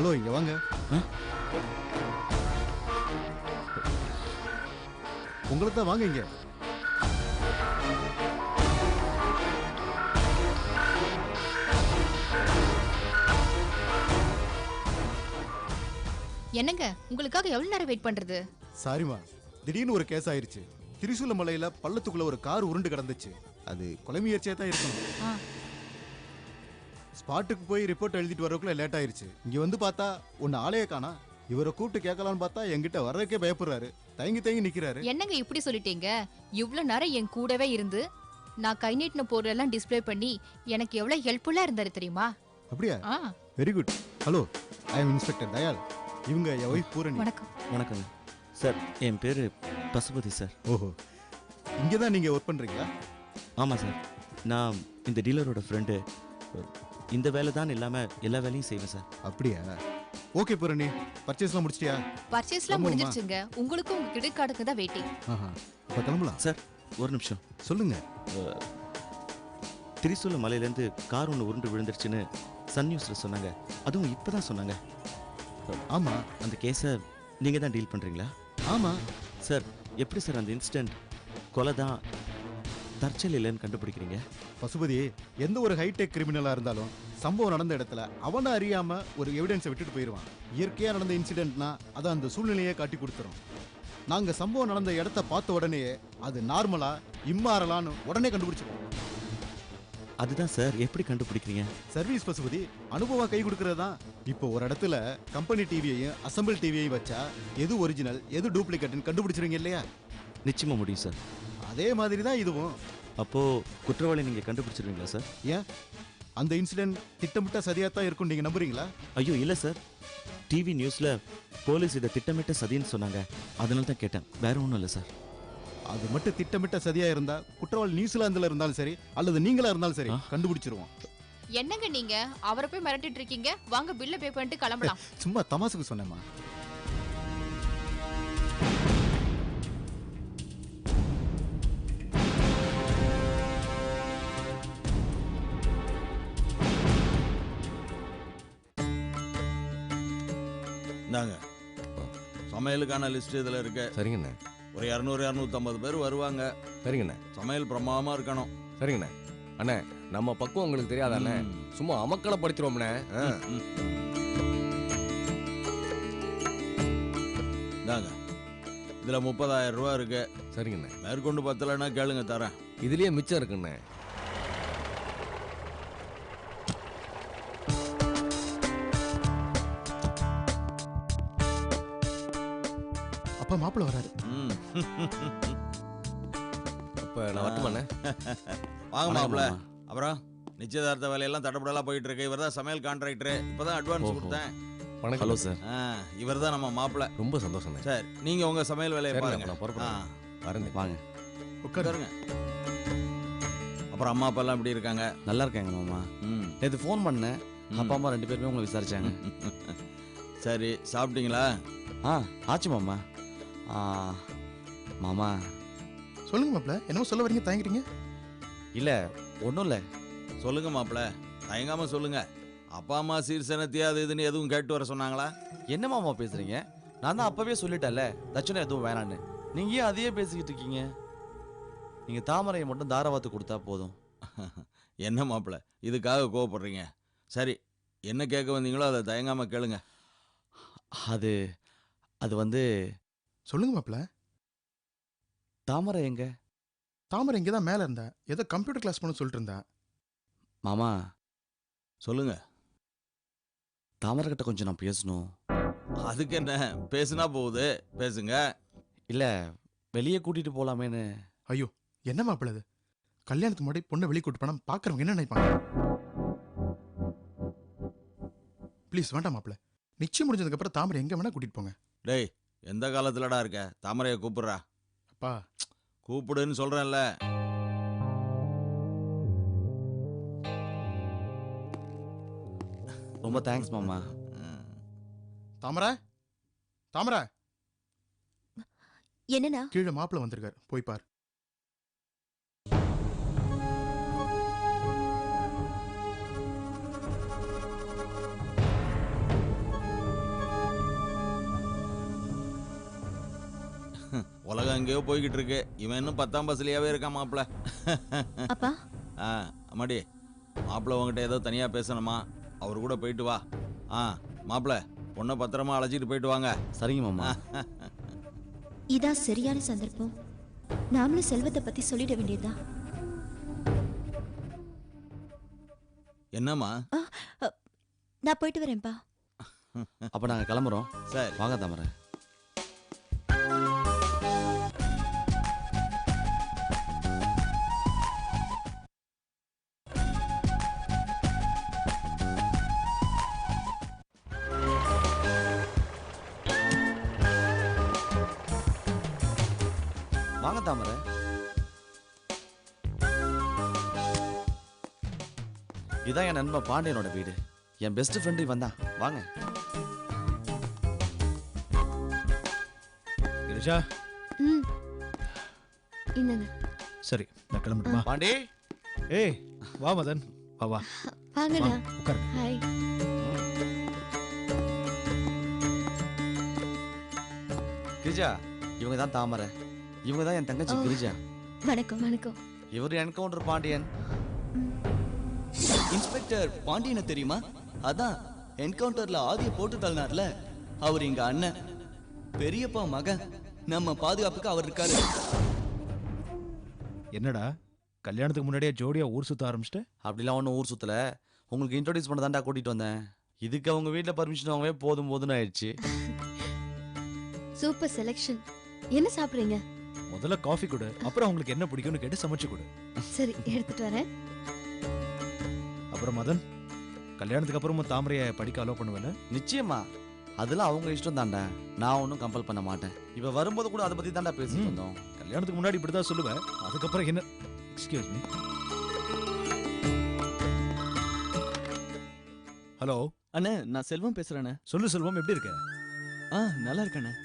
Hello, இங்க வாங்க. உங்களை தான், வாங்க இங்க. என்னங்க, உங்களுக்காக எவ்வளவு நேரம் வெயிட் பண்றது? சாரிமா, திடீர்னு ஒரு கேஸ் ஆயிருச்சு. திரிசூல மலையில பள்ளத்துக்குள்ள ஒரு கார் உருண்டு கிடந்துச்சு. அது கொலை முயற்சியா தான் இருக்கணும். ஸ்பாட்டுக்கு போய் ரிப்போர்ட் எழுதிட்டு வரக்குள்ள லேட் ஆயிருச்சு. இங்க வந்து பார்த்தா ஒன்னு ஆளையே காணா. இவரை கூப்பிட்டு கேட்கலான்னு பார்த்தா என்கிட்ட வர்றதுக்கே பயப்படுறாரு. தயங்கி தயங்கி நிக்கிறாரு. என்னங்க இப்படி சொல்லிட்டீங்க? இவ்வளவு நேரம் என் கூடவே இருந்து நான் கை நீட்டின பொருளெல்லாம் டிஸ்ப்ளே பண்ணி எனக்கு எவ்வளவு ஹெல்ப்ஃபுல்லா இருந்தாரு தெரியுமா? அப்படியா? Very good. Hello, I am inspector Dayal. இவங்க என் ஒய்ஃப் பூரணி. வணக்கம். வணக்கம் சார். என் பேர் பசுபதி சார். ஓஹோ, இங்கே தான் நீங்கள் ஒர்க் பண்ணுறீங்களா? ஆமாம் சார். நான் இந்த டீலரோட ஃப்ரெண்டு. இந்த வேலை தான் இல்லாமல் எல்லா வேலையும் செய்வேன் சார். அப்படியா? ஓகே பூரணி, பர்ச்சேஸ்லாம் முடிச்சிட்டியா? பர்ச்சேஸ்லாம் முடிஞ்சிருச்சுங்க. உங்களுக்கும் உங்க கிரெடிட் கார்டுக்கு தான் வெயிட்டிங். இப்போ கிளம்பலாம் சார். ஒரு நிமிஷம் சொல்லுங்க. திரிசூல மலையிலேருந்து கார் ஒன்று உருண்டு விழுந்துருச்சுன்னு சன் நியூஸில் சொன்னாங்க. அதுவும் இப்போ தான் சொன்னாங்க. ஆமாம். அந்த கேஸை நீங்கள் தான் டீல் பண்ணுறீங்களா? ஆமாம் சார். எப்படி சார் அந்த இன்சிடென்ட் கொலை தான் தற்செயல் இல்லைன்னு கண்டுபிடிக்கிறீங்க? பசுபதி, எந்த ஒரு ஹைடெக் கிரிமினலாக இருந்தாலும் சம்பவம் நடந்த இடத்துல அவனை அறியாம ஒரு எவிடன்ஸை விட்டுட்டு போயிடுவான். இயற்கையாக நடந்த இன்சிடென்ட்னா அதை அந்த சூழ்நிலையை காட்டி கொடுத்துரும். நாங்கள் சம்பவம் நடந்த இடத்த பார்த்த உடனே அது நார்மலா இம்மாறலான்னு உடனே கண்டுபிடிச்சிருவோம். அதுதான் சார். எப்படி கண்டுபிடிக்கிறீங்க? சர்வீஸ் பசுபதி, அனுபவம் கை கொடுக்கறதா. இப்போ ஒரு இடத்துல கம்பெனி டிவியையும் அசம்பிள் டிவியையும் வச்சா எது ஒரிஜினல் எது டூப்ளிகேட்னு கண்டுபிடிச்சிருங்க இல்லையா? நிச்சயமா முடியும் சார். அதே மாதிரி தான் இதுவும். அப்போ குற்றவாளி நீங்க கண்டுபிடிச்சிருவீங்களா சார்? ஏன், அந்த இன்சிடென்ட் திட்டமிட்ட சதியா தான் இருக்கும் நீங்க நம்புறீங்களா? ஐயோ இல்ல சார். டிவி நியூஸ்ல போலீஸ் இதை திட்டமிட்ட சதின்னு சொன்னாங்க. அதனால தான் கேட்டேன், வேற ஒன்றும் இல்லை சார். அது மட்டும் திட்டமிட்ட சதியா இருந்தா குற்றவாளி நியூசிலாந்துல இருந்தாலும் சரி அல்லது நீங்களா இருந்தாலும் சரி கண்டுபிடிச்சிருவோம். என்னங்க நீங்க அவரை போய் மிரட்டிட்டு இருக்கீங்க? வாங்க பில்ல பே பண்ணிட்டு கிளம்பலாம். சும்மா தமாசுக்கு சொன்னேம்மா. இந்தாங்க சமையலுக்கான லிஸ்ட் இதில் இருக்கு. சரிங்கண்ணே. ஒரு 200-250 பேர் வருவாங்க. சரிங்கண்ணே. சமையல் பிரமாதமாக இருக்கணும். சரிங்கண்ணே. அண்ணே, நம்ம பக்குவம் உங்களுக்கு தெரியாதாண்ணே? சும்மா அமக்களை படுத்துருவோம்ண்ணே. இந்தாங்க இதில் 30,000 ரூபா இருக்கு. சரிங்கண்ணே. மேற்கொண்டு பத்தலைன்னா கேளுங்க, தரேன். இதுலயே மிச்சம் இருக்குண்ணே. அப்ப மாப்பிள்ள வராரு. அப்ப நான் வரட்டுமாண்ணே? வாங்க மாப்பிள்ள. அப்புறம் நிச்சயதார்த்த வேலையெல்லாம் தடப்படலாம் போயிட்டு இருக்கு. இவர் தான் சமையல் கான்ட்ராக்டர். இப்பதான் அட்வான்ஸ் கொடுத்தேன். வணக்கம். Hello sir. இவர் தான் நம்ம மாப்பிள்ள. ரொம்ப சந்தோஷம் சார். நீங்க உங்க சமையல் வேலையை பாருங்க. நான் புறப்படுறேன். வரேன். வாங்க உட்காருங்க. அப்புறம் அம்மா அப்பா எல்லாம் எப்படி இருக்காங்க? நல்லா இருக்காங்க மாமா. நேற்று ஃபோன் பண்ணேன். அப்பா அம்மா 2 பேருமே உங்களை விசாரிச்சாங்க. சரி, சாப்பிட்டீங்களா? ஆச்சு மாமா. மாமா சொல்லுங்க மாப்பிள்ள, என்னமோ சொல்ல வரீங்க, தயங்குறீங்க? இல்ல ஒன்றும் இல்லை. சொல்லுங்க மாப்பிள்ள, தயங்காம சொல்லுங்க. அப்பா அம்மா சீர்சனத்தியா அது இதுன்னு எதுவும் கேட்டு வர சொன்னாங்களா? என்ன மாமா பேசுறீங்க? நான் தான் அப்பவே சொல்லிட்டேன்ல, தட்சணை எதுவும் வேணான்னு. நீங்க ஏன் அதையே பேசிக்கிட்டு இருக்கீங்க? நீங்க தாமரையை மட்டும் தாராவாத்து கொடுத்தா போதும். என்ன மாப்பிள்ள, இதுக்காக கோவப்படுறீங்க? சரி, என்ன கேட்க வந்தீங்களோ அதை தயங்காம கேளுங்க. அது வந்து சொல்லுங்க மாப்பிள்ள. தாமரை எங்க? தாமரை இங்கே தான் மேலே இருந்தா. ஏதோ கம்ப்யூட்டர் கிளாஸ் பண்ண சொல்லிட்டு இருந்தா. மாமா சொல்லுங்க. தாமரை கிட்ட கொஞ்சம் நான் பேசணும். அதுக்கு என்ன, பேசுனா போகுது, பேசுங்க. இல்ல வெளியே கூட்டிட்டு போலாமேன்னு. ஐயோ, என்ன மாப்பிள்ள இது? கல்யாணத்துக்கு முன்னாடி பொண்ணை வெளியே கூட்டு போனா பாக்குறவங்க என்ன நினைப்பாங்க? ப்ளீஸ் வேண்டாம் மாப்பிள்ள. நிச்சயம் முடிஞ்சதுக்கு அப்புறம் தாமரை எங்க வேணா கூட்டிட்டு போங்க. டேய், எந்த காலத்துலடா இருக்க? தாமரையை கூப்பிடுறா. அப்பா கூப்பிடுன்னு சொல்றேன்ல. ரொம்ப தேங்க்ஸ் மாமா. தாமரை, தாமரை. என்னன்னா? கீழே மாப்பிள்ள வந்திருக்காரு, போய் பார். உலகம் எங்கேயோ போய்கிட்டு இருக்கு. இவன் இன்னும் 10ஆம் பஸ்லயாவே இருக்கான் மாப்பிள்ள. அப்பா அம்மாடி, மாப்பிள்ள உங்ககிட்ட ஏதோ தனியா பேசணுமா? அவரு கூட போயிட்டு வா. மாப்பிள்ள பொண்ணை பத்திரமா அழைச்சிட்டு போயிட்டு வாங்க. சரிங்க மாமா. இதான் சரியான சந்தர்ப்பம். நாமளும் செல்வத்தை பத்தி சொல்லிட வேண்டியதுதான். என்னம்மா? நான் போயிட்டு வரேன்ப்பா. அப்ப நாங்க கிளம்புறோம். சரி வாங்க தாமரை. வாங்க தாமரை. இதான் என் நண்பன் பாண்டியனோட வீடு. என் பெஸ்ட் ஃப்ரெண்டு இவன் தான். வாங்க. கிரிஜா, ம் என்னங்க? சரி நான் கிளம்பட்டுமா? பாண்டி, ஏய் வா மதன், வா வா வாங்கண்ணா. உட்காரு. ஹாய். கிரிஜா, இவங்க தான் தாமரை. இவங்க தான் என் தங்கச்சி கிரிஜா. வணக்கம். வணக்கம். இவர் என்கவுண்டர் பாண்டியன். இன்ஸ்பெக்டர் பாண்டியனை தெரியுமா? அதான் என்கவுண்டர்ல ஆதியை போட்டு தள்ளினார்ல, அவர் எங்க அண்ணன், பெரியப்பா மகன். நம்ம பாதுகாப்புக்கு அவர் இருக்காரு. என்னடா கல்யாணத்துக்கு முன்னாடியே ஜோடியா ஊர் சுத்த ஆரம்பிச்சிட்ட? அப்படிலாம் ஒன்றும் ஊர் சுத்தல. உங்களுக்கு இன்ட்ரோடியூஸ் பண்ண தாண்டா கூட்டிட்டு வந்தேன். இதுக்கு அவங்க வீட்டில் பர்மிஷன் வாங்கவே போதும் போதுன்னு ஆயிடுச்சு. Super selection. என்ன சாப்பிடுறீங்க? முதல்ல காஃபி கொடு, அப்புறம் அவங்களுக்கு என்ன பிடிக்கும்னு கேட்டு சமைச்சு கொடு. சரி எடுத்துட்டு வரேன். அப்புறம் மதன், கல்யாணத்துக்கு அப்புறமும் தாமரையை படிக்க அலோவ் பண்ணுவேல? நிச்சயமா, அதெல்லாம் அவங்க இஷ்டம் தாண்டா. நான் ஒன்றும் கம்பல் பண்ண மாட்டேன். இப்போ வரும்போது கூட அதை பற்றி தாண்டா பேசிட்டு வந்தோம். கல்யாணத்துக்கு முன்னாடி இப்படிதான் சொல்லுவேன், அதுக்கப்புறம் என்ன? Excuse me. ஹலோ அண்ணே, நான் செல்வம் பேசுறேண்ணே. சொல்லு செல்வம், எப்படி இருக்க? நல்லா இருக்கண்ணே.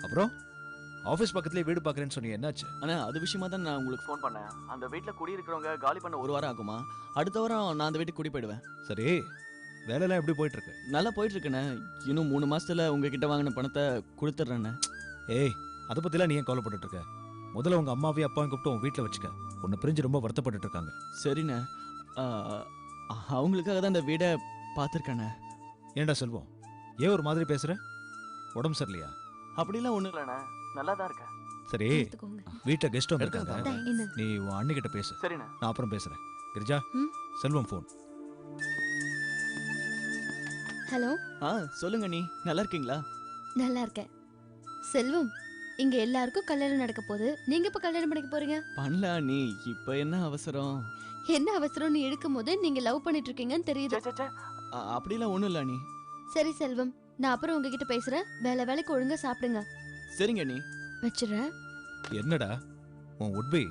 அப்புறம் ஆஃபீஸ் பக்கத்துலேயே வீடு பார்க்குறேன்னு சொன்னீங்க, என்னாச்சு? அண்ணா, அது விஷயமா தான் நான் உங்களுக்கு ஃபோன் பண்ணேன். அந்த வீட்டில் குடியிருக்கிறவங்க காலி பண்ண 1 வாரம் ஆகுமா? அடுத்த வாரம் நான் அந்த வீட்டுக்கு குடி போயிடுவேன். சரி, வேலையெல்லாம் எப்படி போயிட்டு இருக்கு? நல்லா போயிட்டு இருக்குண்ணே. இன்னும் 3 மாசத்துல உங்ககிட்ட வாங்கின பணத்தை கொடுத்துட்றேண்ணே. ஏய், அதை பற்றிலாம் நீ ஏன் கவலைப்பட்டுட்டு இருக்க? முதல்ல உங்க அம்மாவையும் அப்பாவையும் கூப்பிட்டு உன் வீட்டில் வச்சுக்க. உன்னை பிரிஞ்சு ரொம்ப வருத்தப்பட்டுட்டு இருக்காங்க. சரிண்ணே. அவங்களுக்காக தான் இந்த வீடை பார்த்துருக்கேண்ணே. ஏன்டா செல்வம், ஏன் ஒரு மாதிரி பேசுற? உடம்பு சரியில்லையா? அப்படிலாம் ஒன்றும் இல்லைண்ணே, நல்லா தான் இருக்கேன். சரி, எடுத்துக்கோங்க. வீட்டில் கெஸ்ட் வந்திருக்காங்க. இந்தாங்க. நீ உன் அண்ணிக்கிட்ட பேசு, சரிண்ணே. நான் அப்புறம் பேசுறேன். கிரிஜா, ம்? செல்வம் ஃபோன். ஹலோ. சொல்லுங்க. நீ நல்லா இருக்கீங்களா? நல்லா இருக்கேன். செல்வம், இங்க எல்லாருக்கும் கல்யாணம் நடக்க போகுது. நீங்க இப்ப கல்யாணம் பண்ணிக்க போறீங்க? பண்ணலாம். நீ இப்ப என்ன அவசரம்? என்ன அவசரம்? நீ எடுக்கும் போது நீங்க லவ் பண்ணிட்டு இருக்கீங்கன்னு தெரியுது. அப்படிலாம் ஒண்ணும் இல்ல. நீ சரி செல்வம், நான் அப்புறம் உங்ககிட்ட பேசுறேன். வேலைக்கு ஒழுங்கா சாப்பிடுங்க. சரிங்க. நீ வச்சிடுறேன். என்னடா உன் உட்பி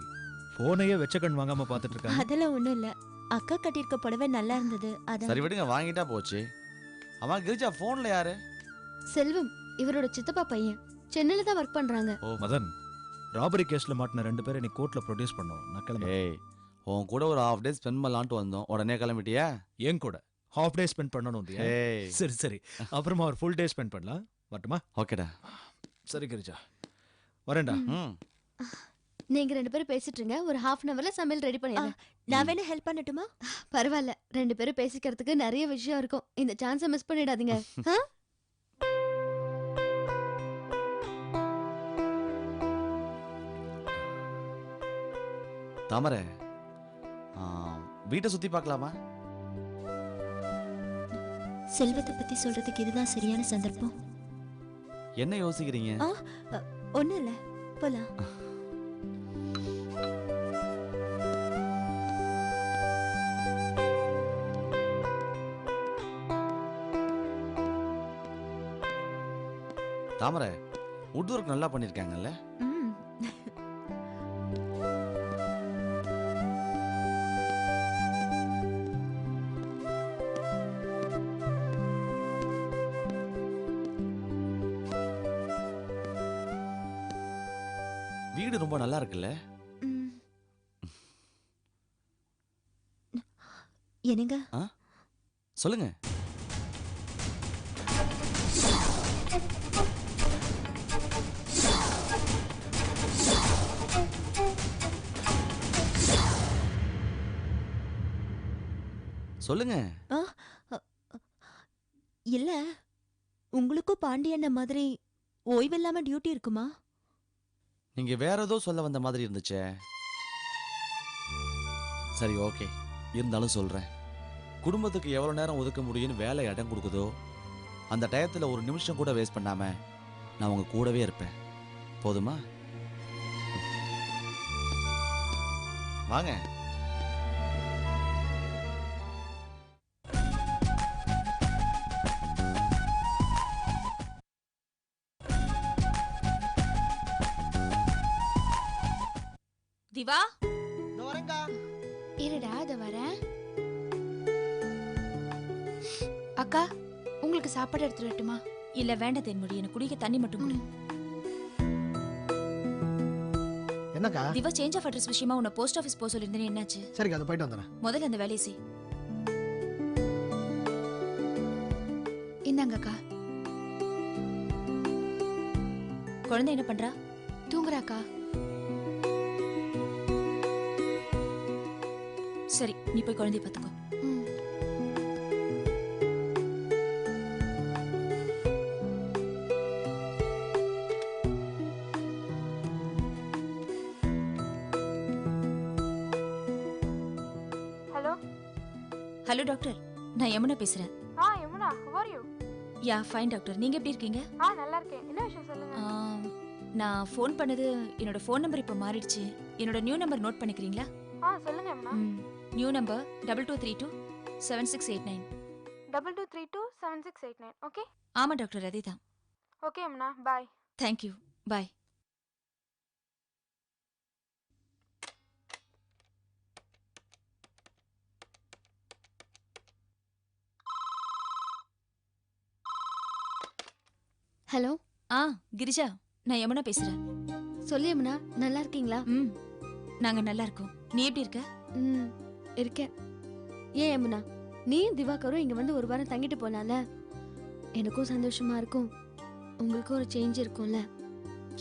போனையே வெச்ச கண் வாங்காம பார்த்துட்டு இருக்காங்க? அதெல்லாம் ஒண்ணும் இல்ல. அக்கா கட்டியிருக்க புடவை நல்லா இருந்தது. சரி விடுங்க, வாங்கிட்டா போச்சு. அவன் கிரிஜா ஃபோனில் யாரு? செல்வம் இவரோட சித்தப்பா பையன். சென்னையில தான் ஒர்க் பண்றாங்க. மதன், ராபரி கேஸ்ல மாட்டின 2 பேரை நீ கோர்ட்ல ப்ரொடியூஸ் பண்ணோம். நான் கிளம்புறேன். ஏய், உன் கூட ஒரு ½ டே ஸ்பெண்ட் பண்ணலான்ட்டு வந்தோம். உடனே கிளம்பிட்டியா? ஏன் கூட ஹாஃப் டே ஸ்பெண்ட் பண்ணணும். ஏய், சரி சரி, அப்புறமா ஒரு ஃபுல் டே ஸ்பெண்ட் பண்ணலாம். வரட்டுமா? ஓகேடா. சரி கிரிஜா, வரேன்டா. நீங்க 2 பேரும் பேசிட்டு இருங்க. ஒரு ½ அன் அவர்ல சமையல் ரெடி பண்ணிடுறேன். நான் வேணா ஹெல்ப் பண்ணட்டுமா? பரவாயில்ல, 2 பேரும் பேசிக்கிறதுக்கு நிறைய விஷயம் இருக்கும். இந்த சான்ஸை மிஸ் பண்ணிடாதீங்க. தாமரை, வீட்டை சுத்தி பார்க்கலாமா? செல்வத்தை பத்தி சொல்றதுக்கு இதுதான் சரியான சந்தர்ப்பம். என்ன யோசிக்கிறீங்க? ஒண்ணும் இல்ல, போலாம். தாமரை, வுட் ஒர்க் நல்லா பண்ணிருக்காங்கல்ல? வீடு ரொம்ப நல்லா இருக்குல்ல? என்னங்க? சொல்லுங்க. சொல்லுங்க. இல்ல உங்களுக்கும் பாண்டியண்ண மாதிரி ஓய்வில்லாம டியூட்டி இருக்குமா? நீங்க வேற ஏதோ சொல்ல வந்த மாதிரி இருந்துச்சே. சரி, ஓகே. இருந்தாலும் சொல்றேன். குடும்பத்துக்கு எவ்வளவு நேரம் ஒதுக்க முடியும்னு வேலை இடம் கொடுக்குதோ அந்த டயத்துல ஒரு நிமிஷம் கூட வேஸ்ட் பண்ணாம நான் உங்க கூடவே இருப்பேன். போதுமா? வாங்க. திவா, இருடா அத வரேன். அக்கா, உங்களுக்கு சாப்பாடு எடுத்துட்டு வரட்டுமா? இல்ல வேண்டாம் தென்மொழி, எனக்கு குடிக்க தண்ணி மட்டும் கொடு. என்னக்கா? திவா சேஞ்ச் ஆஃப் அட்ரஸ் விஷயமா உன்னை போஸ்ட் ஆஃபீஸ் போக சொல்லியிருந்தேன், என்னாச்சு? சரிக்கா, அது போயிட்டு வந்துடுறேன். முதல்ல அந்த வேலையை செய். இந்தாங்க அக்கா. குழந்தை என்ன பண்றா? தூங்குறாக்கா. சரி, நீ போய் குழந்தைய பார்த்துக்கோ. ஹலோ ஹலோ டாக்டர், நான் யமுனா பேசுறேன். Yamuna, how are you? Yeah fine doctor, நீங்க எப்படி இருக்கீங்க? நல்லா இருக்கேன். என்ன விஷயம் சொல்லுங்க. நான் ஃபோன் பண்ணது என்னோட ஃபோன் நம்பர் இப்போ மாறிடுச்சு. என்னோட நியூ நம்பர் நோட் பண்ணிக்கிறீங்களா? சொல்லுங்க யமுனா. New number 2232 7689. 2232 7689. ஓகே. ஆமா டாக்டர், அதேதான். Okay Yamuna, bye. Thank you, bye. Hello. Girija, நான் யமுனா பேசுறேன். சொல்லு யமுனா, நல்லா இருக்கீங்களா? நாங்க நல்லா இருக்கோம். நீ எப்படி இருக்க? இருக்கேன். ஏன் யமுனா, நீயும் திவாகரும் இங்க வந்து ஒரு வாரம் தங்கிட்டு போனால எனக்கும் சந்தோஷமா இருக்கும், உங்களுக்கும் ஒரு சேஞ்ச் இருக்கும்ல.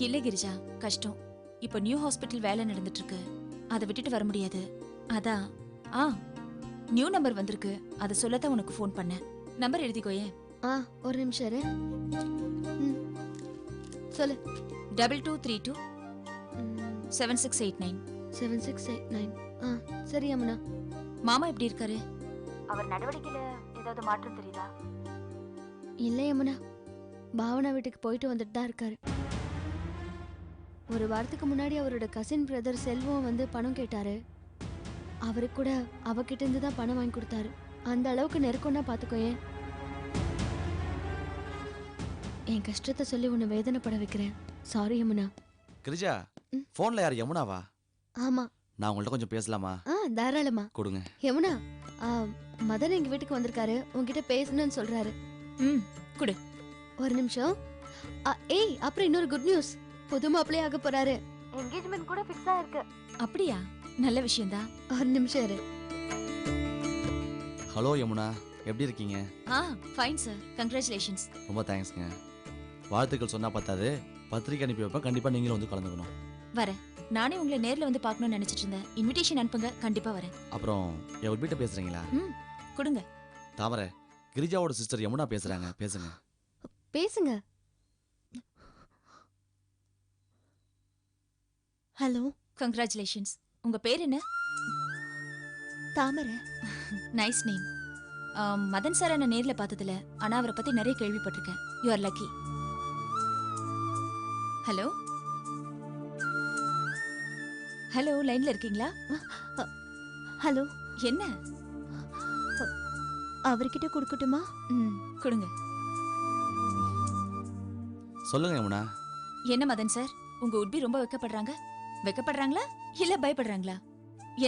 இல்ல கிரிஜா, கஷ்டம். இப்போ நியூ ஹாஸ்பிட்டல் வேலை நடந்துட்டு இருக்கு, அதை விட்டுட்டு வர முடியாது. அதான் நியூ நம்பர் வந்திருக்கு, அதை சொல்லத்தான் உனக்கு ஃபோன் பண்ணேன். நம்பர் எழுதிக்கோயே. ஒரு நிமிஷம் இரு. சொல்லு. 2232 7689. 7689. சரி யமுனா. மாமா எப்படி இருக்காரு? அவர் நடவடிக்கையில ஏதாவது மாற்றம் தெரியுதா? இல்ல யமுனா, பாவனா வீட்டுக்கு போயிட்டு வந்துட்டு தான் இருக்காரு. ஒரு வாரத்துக்கு முன்னாடி அவரோட கசின் பிரதர் செல்வம் வந்து பணம் கேட்டாரு. அவருக்கு கூட அவகிட்ட இருந்து தான் பணம் வாங்கி கொடுத்தாரு. அந்த அளவுக்கு நெருக்கம்னா பாத்துக்கோ. என் கஷ்டத்தை சொல்லி உன்னை வேதனைப்பட வைக்கிறேன். சாரி யமுனா. கிரிஜா, போன்ல யார்? யமுனாவா? ஆமா. நான் உங்கள்ட்ட கொஞ்சம் பேசலாமா? தாராளமா கொடுங்க. யமுனா, மதன் எங்க வீட்டுக்கு வந்திருக்காரு, உன்கிட்ட பேசணும்னு சொல்றாரு. கொடு. ஒரு நிமிஷம். ஏய், அப்புறம் இன்னொரு குட் நியூஸ். புது மாப்பிள்ளை ஆக போறாரு. என்கேஜ்மெண்ட் கூட ஃபிக்ஸ் ஆயிருக்கு. அப்படியா? நல்ல விஷயம்தான். ஒரு நிமிஷம் இரு. ஹலோ யமுனா, எப்படி இருக்கீங்க? Fine sir, congratulations. ரொம்ப தேங்க்ஸ்ங்க. வாழ்த்துக்கள் சொன்னா பத்தாது, பத்திரிக்கை அனுப்பி வைப்பேன். கண்டிப்பா நீங்களும் வந்து கலந்துக்கணும். வரேன். நானே உங்களை நேர்ல வந்து பார்க்கணும்னு நினைச்சிட்டு இருந்தேன். இன்விடேஷன் அனுப்புங்க, கண்டிப்பா வரேன். அப்புறம் என் வீட்டை பேசுறீங்களா? கொடுங்க. தாமரை, கிரிஜாவோட சிஸ்டர் யமுனா பேசுறாங்க, பேசுங்க. பேசுங்க. ஹலோ. கங்க்ராச்சுலேஷன்ஸ். உங்க பேர் என்ன? Thamarai. Nice name. Madan sir என்ன நேர்ல பார்த்ததில்ல, ஆனா அவரை பத்தி நிறைய கேள்விப்பட்டிருக்கேன். You are lucky. Hello hello, லைன்ல இருக்கீங்களா? ஹலோ. என்ன? அவர்கிட்ட கொடுக்கட்டுமா? கொடுங்க. சொல்லுங்க யமுனா. என்ன மதன் சார், உங்க உட்பி ரொம்ப வெக்கப்படுறாங்களா இல்ல பயப்படுறாங்களா?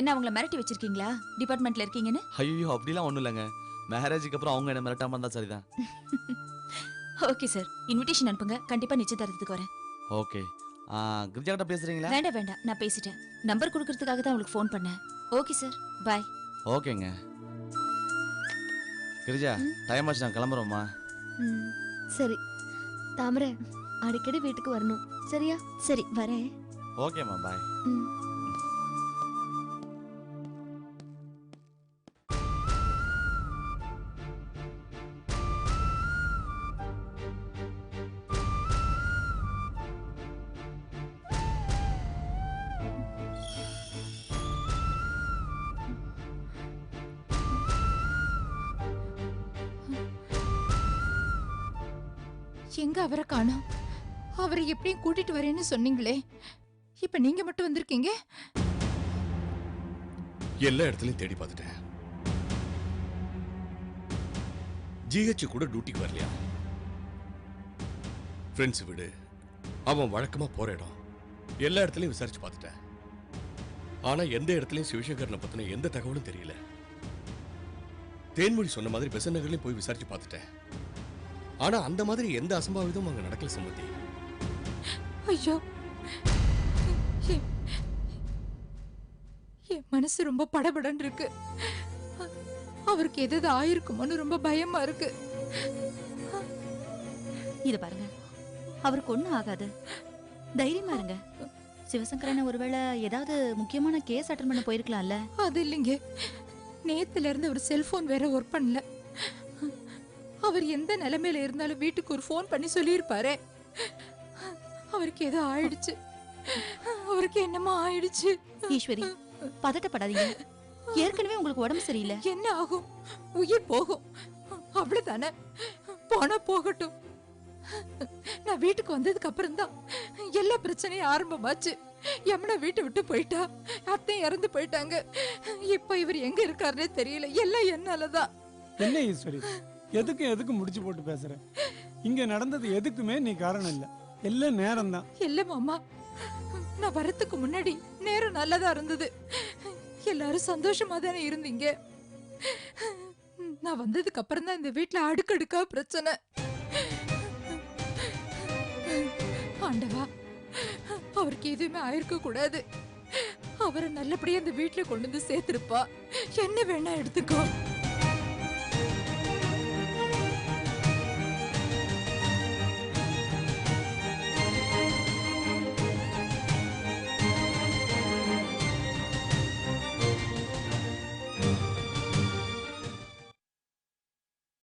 என்ன அவங்கள மிரட்டி வச்சிருக்கீங்களா டிபார்ட்மெண்ட்ல இருக்கீங்கன்னு? ஐயோ, அப்படிலாம் ஒண்ணும் இல்லைங்க. மேரேஜுக்கு அப்புறம் அவங்க என்ன மிரட்டாம இருந்தா சரிதான். ஓகே சார், இன்விடேஷன் அனுப்புங்க, கண்டிப்பா நிச்சயதார்த்தத்துக்கு வரேன். ஓகே. கிரிஜா கிட்ட பேசுறீங்களா? வேண்டாம், நான் பேசிட்டேன். நம்பர் கொடுக்கறதுக்காக தான் உங்களுக்கு ஃபோன் பண்ணேன். Okay sir, bye. ஓகேங்க. கிரிஜா, டைம் ஆச்சு, நான் கிளம்புறோம்மா. சரி தாமரை, அடிக்கடி வீட்டுக்கு வரணும், சரியா? சரி, வரேன். ஓகேம்மா, பாய். எங்க அவரை காணோம்? அவரை எப்படியும் கூட்டிட்டு வரேன்னு சொன்னீங்களே, இப்ப நீங்க மட்டும் வந்திருக்கீங்க? எல்லா இடத்துலயும் தேடி பார்த்துட்டேன். ஜிஹெச் கூட டியூட்டிக்கு வரலையா? ஃப்ரெண்ட்ஸ் வீடு, அவன் வழக்கமா போற இடம், எல்லா இடத்துலயும் விசாரிச்சு பார்த்துட்டேன். ஆனா எந்த இடத்துலயும் சிவசங்கரனை பத்தின எந்த தகவலும் தெரியல. தேன்மொழி சொன்ன மாதிரி பெசன் நகர்லயும் போய் விசாரிச்சு பார்த்துட்டேன். ஆனா அந்த மாதிரி எந்த அசம்பாவிதமும் அங்க நடக்கல சம்பந்தி. ஐயோ, என் மனசு ரொம்ப படபடன்னு இருக்கு. அவருக்கு எதாவது ஆயிருக்குமோன்னு ரொம்ப பயமா இருக்கு. இது பாருங்க, அவருக்கு ஒண்ணும் ஆகாது, தைரியமா இருங்க. சிவசங்கரன் ஒருவேளை ஏதாவது முக்கியமான கேஸ் அட்டன் பண்ண போயிருக்கலாம்ல. அது இல்லைங்க, நேத்துல இருந்து அவர் செல்போன் வேற ஒர்க் பண்ணல. அவர் எந்த நிலைமையில இருந்தாலும் வீட்டுக்கு ஒரு ஃபோன் பண்ணி சொல்லியிருப்பாரு. அவருக்கு ஏதோ ஆயிடுச்சு, அவருக்கு என்னமோ ஆயிடுச்சு. ஈஸ்வரி, பதட்டப்படாதீங்க. ஏற்கனவே உங்களுக்கு உடம்பு சரியில்லை. என்ன ஆகும்? உயிர் போகும், அவ்வளவுதானே. போனா போகட்டும். நான் வீட்டுக்கு வந்ததுக்கு அப்புறம் தான் எல்லா பிரச்சனையும் ஆரம்பமாச்சு. யமுனா வீட்டை விட்டு போயிட்டா, அத்தை இறந்து போயிட்டாங்க. இப்ப இவர் எங்க இருக்காருன்னே தெரியல. எல்லாம் என்னாலதான். என்ன ஈஸ்வரி, எதுக்கு முடிச்சு போட்டு பேசுற? இங்க நடந்தது எதுக்குமே நீ காரணம் இல்ல, எல்லாம் நேரம் தான். இல்ல மாமா, நான் வரத்துக்கு முன்னாடி நேரம் நல்லதா இருந்தது. எல்லாரும் சந்தோஷமா தானே இருந்தீங்க. நான் வந்ததுக்கு அப்புறம் தான் இந்த வீட்டுல அடுக்கடுக்கா பிரச்சனை. ஆண்டவா, அவருக்கு எதுவுமே ஆயிருக்க கூடாது. அவரை நல்லபடியா இந்த வீட்டுல கொண்டு வந்து சேர்த்திருப்பா. என்ன வேணா எடுத்துக்கோ.